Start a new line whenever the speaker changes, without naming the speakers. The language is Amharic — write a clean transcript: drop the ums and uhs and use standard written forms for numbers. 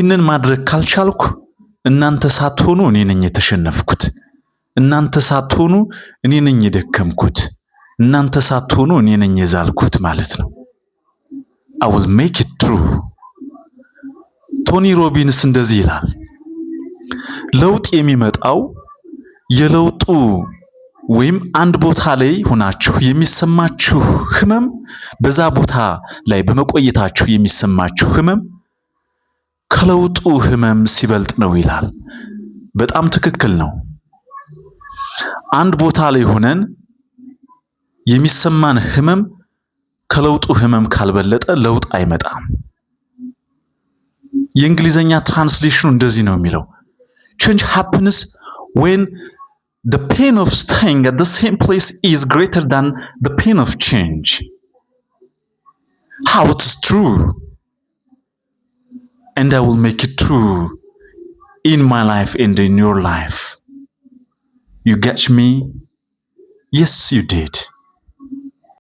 ይህንን ማድረግ ካልቻልኩ እናንተ ሳትሆኑ እኔ ነኝ የተሸነፍኩት። እናንተ ሳትሆኑ እኔ ነኝ የደከምኩት። እናንተ ሳትሆኑ እኔ ነኝ የዛልኩት ማለት ነው። I will make it true። ቶኒ ሮቢንስ እንደዚህ ይላል፣ ለውጥ የሚመጣው የለውጡ ወይም አንድ ቦታ ላይ ሆናችሁ የሚሰማችሁ ህመም፣ በዛ ቦታ ላይ በመቆየታችሁ የሚሰማችሁ ህመም ከለውጡ ህመም ሲበልጥ ነው ይላል። በጣም ትክክል ነው። አንድ ቦታ ላይ ሆነን የሚሰማን ህመም ከለውጡ ህመም ካልበለጠ ለውጥ አይመጣም። የእንግሊዘኛ ትራንስሌሽኑ እንደዚህ ነው የሚለው፣ change happens when the pain of staying at the same place is greater than the pain of change. How it is true, and I will make it true in my life and in your life. You get me? Yes, you did.